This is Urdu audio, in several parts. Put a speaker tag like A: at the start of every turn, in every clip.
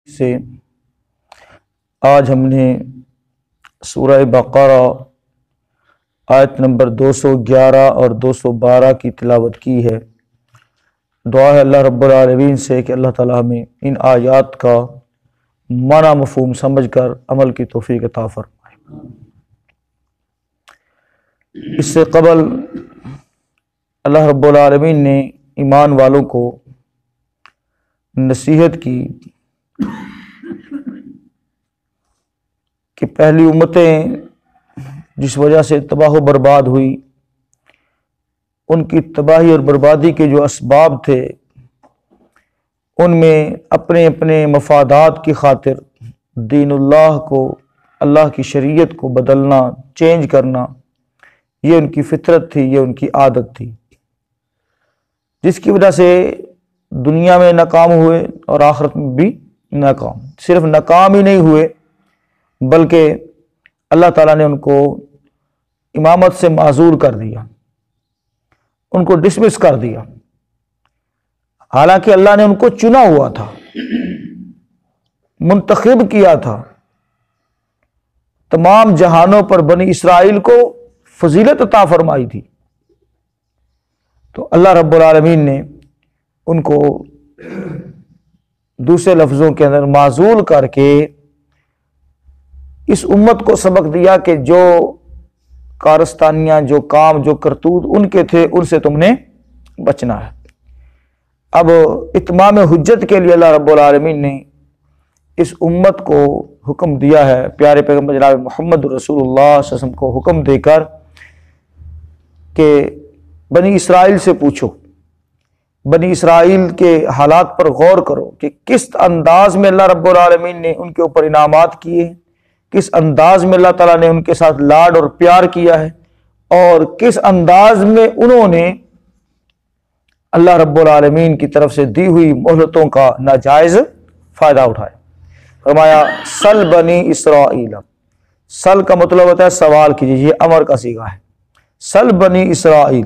A: سے آج ہم نے سورہ بقرہ آیت نمبر 211 اور 212 کی تلاوت کی ہے۔ دعا ہے اللہ رب العالمین سے کہ اللہ تعالیٰ ہمیں ان آیات کا معنی مفہوم سمجھ کر عمل کی توفیق عطا فرمائے۔ اس سے قبل اللہ رب العالمین نے ایمان والوں کو نصیحت کی کہ پہلی امتیں جس وجہ سے تباہ و برباد ہوئی، ان کی تباہی اور بربادی کے جو اسباب تھے ان میں اپنے اپنے مفادات کی خاطر دین اللہ کو، اللہ کی شریعت کو بدلنا، چینج کرنا، یہ ان کی فطرت تھی، یہ ان کی عادت تھی، جس کی وجہ سے دنیا میں ناکام ہوئے اور آخرت میں بھی ناکام۔ صرف ناکام ہی نہیں ہوئے بلکہ اللہ تعالیٰ نے ان کو امامت سے معزول کر دیا، ان کو ڈسمس کر دیا، حالانکہ اللہ نے ان کو چنا ہوا تھا، منتخب کیا تھا۔ تمام جہانوں پر بنی اسرائیل کو فضیلت عطا فرمائی تھی، تو اللہ رب العالمین نے ان کو دوسرے لفظوں کے اندر معزول کر کے اس امت کو سبق دیا کہ جو کارستانیاں، جو کام، جو کرتوت ان کے تھے، ان سے تم نے بچنا ہے۔ اب اتمام حجت کے لیے اللہ رب العالمین نے اس امت کو حکم دیا ہے، پیارے پیغمبر جناب محمد رسول اللہ صلی اللہ علیہ وسلم کو حکم دے کر کہ بنی اسرائیل سے پوچھو، بنی اسرائیل کے حالات پر غور کرو کہ کس انداز میں اللہ رب العالمین نے ان کے اوپر انعامات کیے، کس انداز میں اللہ تعالیٰ نے ان کے ساتھ لاڈ اور پیار کیا ہے، اور کس انداز میں انہوں نے اللہ رب العالمین کی طرف سے دی ہوئی مہلتوں کا ناجائز فائدہ اٹھایا۔ فرمایا سل بنی اسرائیل، سل کا مطلب ہوتا ہے سوال کیجیے، یہ امر کا صیغہ ہے۔ سل بنی اسرائیل،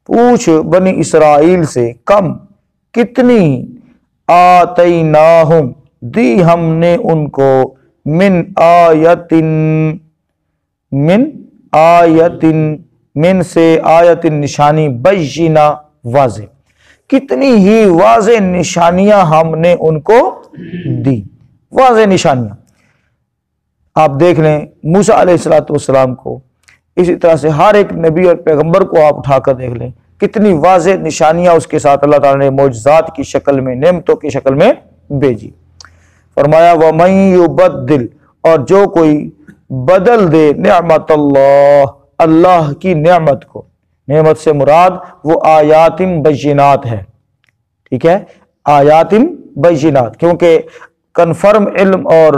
A: پوچھ بنی اسرائیل سے، کم کتنی، آتیناہم دی ہم نے ان کو، من آیتن، من آیتن، من سے آیتن نشانی، بینہ واضح، کتنی ہی واضح نشانیاں ہم نے ان کو دی، واضح نشانیاں۔ آپ دیکھ لیں موسیٰ علیہ السلام کو، اسی طرح سے ہر ایک نبی اور پیغمبر کو آپ اٹھا کر دیکھ لیں، کتنی واضح نشانیاں اس کے ساتھ اللہ تعالیٰ نے معجزات کی شکل میں، نعمتوں کی شکل میں بھیجی۔ فرمایا وَمَن يُبَدِّلْ، اور جو کوئی بدل دے نعمت اللہ، اللہ کی نعمت کو، نعمت سے مراد وہ آیات بینات ہے، ٹھیک ہے، آیات بینات، کیونکہ کنفرم علم اور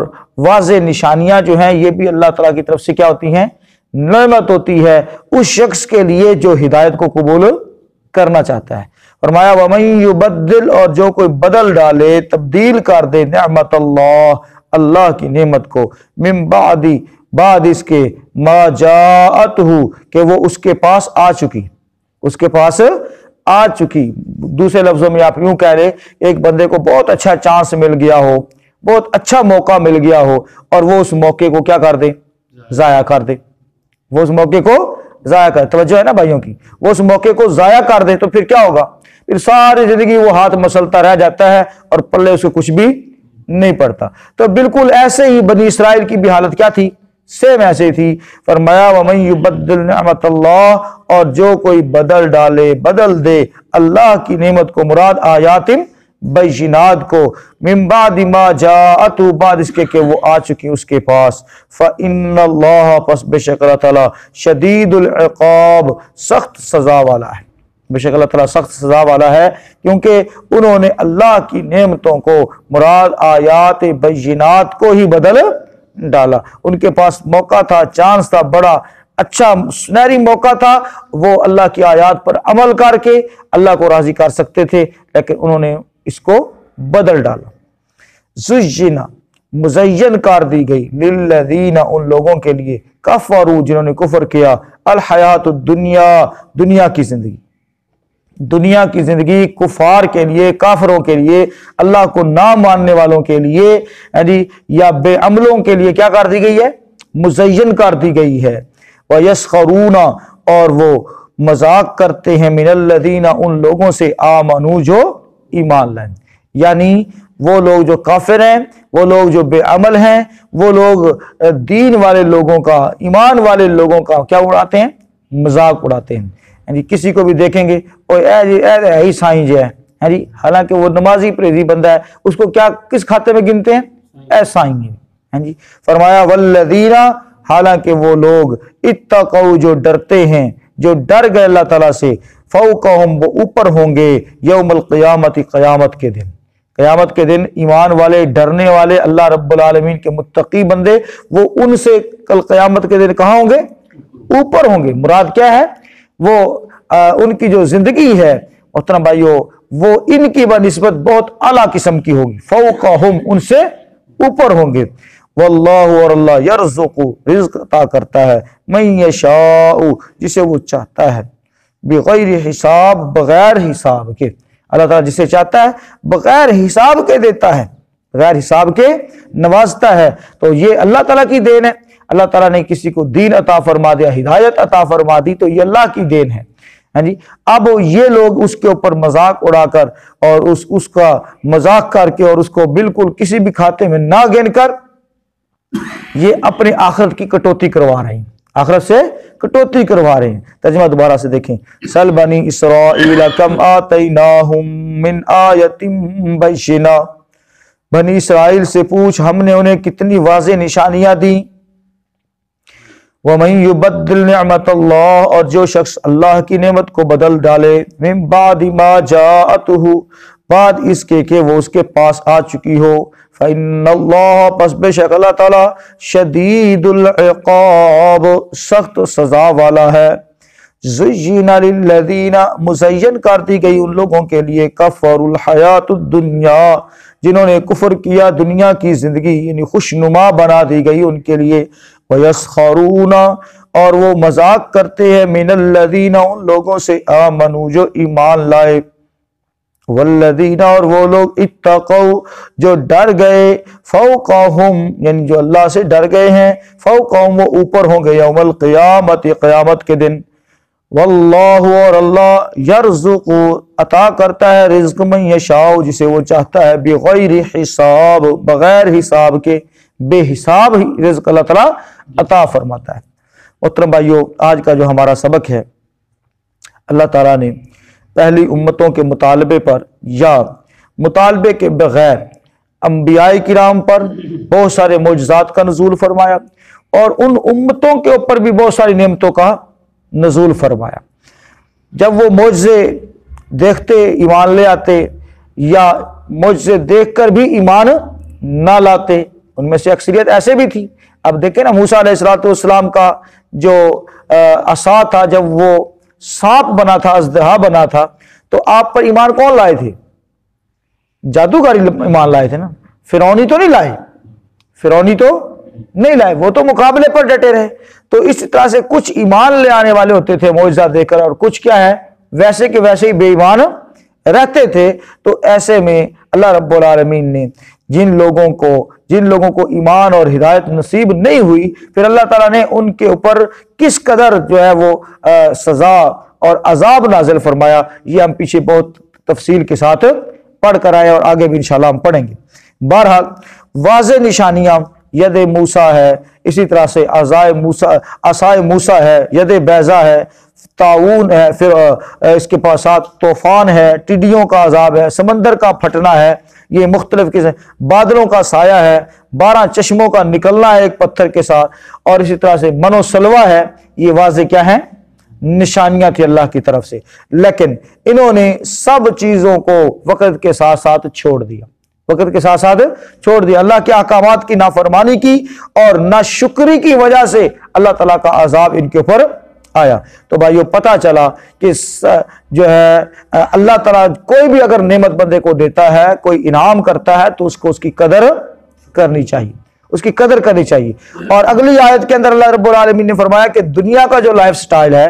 A: واضح نشانیاں جو ہیں یہ بھی اللہ تعالیٰ کی طرف سے کیا ہوتی ہیں، نعمت ہوتی ہے اس شخص کے لیے جو ہدایت کو قبول کرنا چاہتا ہے۔ فرمایا وَمَن يُبَدِّلْ، اور جو کوئی بدل ڈالے، تبدیل کر دے نعمت اللہ، اللہ کی نعمت کو، من بعد، بعد اس کے، ما جاءتہ، کہ وہ اس کے پاس آ چکی، اس کے پاس آ چکی۔ دوسرے لفظوں میں آپ یوں کہہ رہے، ایک بندے کو بہت اچھا چانس مل گیا ہو، بہت اچھا موقع مل گیا ہو، اور وہ اس موقع کو کیا کر دے، ضائع کر دے، وہ اس موقع کو ضائع کر، توجہ ہے نا بھائیوں کی، وہ اس موقع کو ضائع کر دے تو پھر کیا ہوگا، پھر ساری زندگی وہ ہاتھ مسلتا رہ جاتا ہے اور پلے اس کو کچھ بھی نہیں پڑتا۔ تو بالکل ایسے ہی بنی اسرائیل کی بھی حالت کیا تھی، سیم ایسے ہی تھی۔ فرمایا وَمَن يُبَدِّلْ نعمت اللہ، اور جو کوئی بدل ڈالے، بدل دے اللہ کی نعمت کو، مراد آیات بینات کو، من بعد ما جاءتہ، بعد اس کے کہ وہ آ چکی اس کے پاس، فإن اللہ، پس بے شک اللہ تعالیٰ، شدید العقاب، سخت سزا والا ہے، بے شک اللہ تعالیٰ سخت سزا والا ہے، کیونکہ انہوں نے اللہ کی نعمتوں کو، مراد آیات بینات کو ہی بدل ڈالا۔ ان کے پاس موقع تھا، چانس تھا، بڑا اچھا سنہری موقع تھا، وہ اللہ کی آیات پر عمل کر کے اللہ کو راضی کر سکتے تھے، لیکن انہوں نے اس کو بدل ڈالا۔ زُجِّنَ، مزین کر دی گئی، للذین، ان لوگوں کے لیے، کفروا، جنہوں نے کفر کیا، الحیات الدنیا، دنیا کی زندگی، دنیا کی زندگی کفار کے لیے، کافروں کے لیے، اللہ کو نہ ماننے والوں کے لیے یا بے عملوں کے لیے کیا کر دی گئی ہے؟ مزین کر دی گئی ہے۔ وَيَسْخَرُونَ اور وہ مذاق کرتے ہیں من الذین ان لوگوں سے آمنو جو ایمان لائیں، یعنی وہ لوگ جو کافر ہیں، وہ لوگ جو بے عمل ہیں، وہ لوگ دین والے لوگوں کا، ایمان والے لوگوں کا کیا اڑاتے ہیں؟ مذاق اڑاتے ہیں۔ یعنی کسی کو بھی دیکھیں گے اے ہی سائیں جو ہے جی، حالانکہ وہ نمازی پرہیزی بندہ ہے، اس کو کیا کس کھاتے میں گنتے ہیں؟ اے سائیں جی۔ فرمایا والذین حالانکہ وہ لوگ اتقوا جو ڈرتے ہیں، جو ڈر گئے اللہ تعالیٰ سے، فوقہم وہ اوپر ہوں گے یوم القیامت قیامت کے دن۔ قیامت کے دن ایمان والے، ڈرنے والے، اللہ رب العالمین کے متقی بندے، وہ ان سے کل قیامت کے دن کہاں ہوں گے؟ اوپر ہوں گے۔ مراد کیا ہے؟ وہ ان کی جو زندگی ہے محترم بھائیو، وہ ان کی بنسبت بہت اعلیٰ قسم کی ہوگی، فوقہم ان سے اوپر ہوں گے۔ واللہ اور اللہ یرزق رزق عطا کرتا ہے من یشاء جسے وہ چاہتا ہے، بغیر حساب بغیر حساب کے۔ اللہ تعالیٰ جسے چاہتا ہے بغیر حساب کے دیتا ہے، بغیر حساب کے نوازتا ہے۔ تو یہ اللہ تعالیٰ کی دین ہے۔ اللہ تعالیٰ نے کسی کو دین عطا فرما دیا، ہدایت عطا فرما دی، تو یہ اللہ کی دین ہے۔ اب یہ لوگ اس کے اوپر مذاق اڑا کر اور اس کا مذاق کر کے اور اس کو بالکل کسی بھی کھاتے میں نہ گن کر یہ اپنے آخرت کی کٹوتی کروا رہے ہیں، آخرت سے کٹوتی کروا رہے ہیں۔ ترجمہ دوبارہ سے دیکھیں، سل بنی اسرائیل کم آتیناہم من آیت بینہ، بنی اسرائیل سے پوچھ ہم نے انہیں کتنی واضح نشانیاں دیں۔ وَمَن يُبَدِّلْ نِعْمَةَ اللَّهِ اور جو شخص اللہ کی نعمت کو بدل ڈالے، مِن بَعْدِ مَا جَاءَتْهُ بعد اس کے کہ وہ اس کے پاس آ چکی ہو، فَإِنَّ اللَّهَ پس بے شک اللہ تعالیٰ شدید العقاب سخت سزا والا ہے۔ زُيِّنَ لِلَّذِينَ مزین کر دی گئی ان لوگوں کے لیے، کفروا الحیات الدنیا جنہوں نے کفر کیا دنیا کی زندگی، یعنی خوشنما بنا دی گئی ان کے لیے، وَيَسْخَرُونَ اور وہ مذاق کرتے ہیں من الذین ان لوگوں سے آمنوا جو ایمان لائے، والذین اور وہ لوگ اتقوا جو ڈر گئے، فوقہم یعنی جو اللہ سے ڈر گئے ہیں، فوقہم وہ اوپر ہوں گے یوم القیامت قیامت کے دن۔ واللہ اور اللہ یرزق عطا کرتا ہے رزق من یشاء جسے وہ چاہتا ہے، بغیر حساب بغیر حساب کے، بے حساب ہی رزق اللہ تعالیٰ عطا فرماتا ہے۔ محترم بھائیو، آج کا جو ہمارا سبق ہے، اللہ تعالیٰ نے پہلی امتوں کے مطالبے پر یا مطالبے کے بغیر انبیاء کرام پر بہت سارے معجزات کا نزول فرمایا، اور ان امتوں کے اوپر بھی بہت ساری نعمتوں کا نزول فرمایا۔ جب وہ معجزے دیکھتے ایمان لے آتے، یا معجزے دیکھ کر بھی ایمان نہ لاتے، ان میں سے اکثریت ایسے بھی تھی۔ اب دیکھیں نا، موسیٰ علیہ السلام کا جو عصا تھا، جب وہ سانپ بنا تھا، اژدہا بنا تھا، تو آپ پر ایمان کون لائے تھے؟ جادوگر ایمان لائے تھے نا، فرعونی تو نہیں لائے، فرعونی تو نہیں لائے، وہ تو مقابلے پر ڈٹے رہے۔ تو اس طرح سے کچھ ایمان لے آنے والے ہوتے تھے معجزہ دیکھ کر، اور کچھ کیا ہے ویسے کہ ویسے ہی بے ایمان رہتے تھے۔ تو ایسے میں اللہ رب العالمین نے جن لوگوں کو ایمان اور ہدایت نصیب نہیں ہوئی، پھر اللہ تعالیٰ نے ان کے اوپر کس قدر جو ہے وہ سزا اور عذاب نازل فرمایا، یہ ہم پیچھے بہت تفصیل کے ساتھ پڑھ کر آئے، اور آگے بھی انشاءاللہ ہم پڑھیں گے۔ بہرحال واضح نشانیاں ید موسیٰ ہے، اسی طرح سے عصائے موسیٰ ہے، ید بیضا ہے، طاعون ہے، پھر اس کے پاس ساتھ طوفان ہے، ٹڈیوں کا عذاب ہے، سمندر کا پھٹنا ہے، یہ مختلف قسم، بادلوں کا سایہ ہے، 12 چشموں کا نکلنا ہے ایک پتھر کے ساتھ، اور اسی طرح سے من و سلوہ ہے۔ یہ واضح کیا ہے؟ نشانیاں تھی اللہ کی طرف سے، لیکن انہوں نے سب چیزوں کو وقت کے ساتھ ساتھ چھوڑ دیا، وقت کے ساتھ ساتھ چھوڑ دیا، اللہ کے احکامات کی نافرمانی کی، اور ناشکری کی وجہ سے اللہ تعالیٰ کا عذاب ان کے اوپر آیا۔ تو بھائیو پتہ چلا کہ جو ہے اللہ تعالیٰ کوئی بھی اگر نعمت بندے کو دیتا ہے، کوئی انعام کرتا ہے، تو اس کو اس کی قدر کرنی چاہیے، اس کی قدر کرنی چاہیے۔ اور اگلی آیت کے اندر اللہ رب العالمین نے فرمایا کہ دنیا کا جو لائف سٹائل ہے،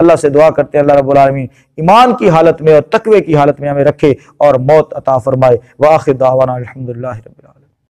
A: اللہ سے دعا کرتے ہیں اللہ رب العالمین ایمان کی حالت میں اور تقوی کی حالت میں ہمیں رکھے اور موت عطا فرمائے۔ وآخر دعوانا الحمدللہ رب العالمین۔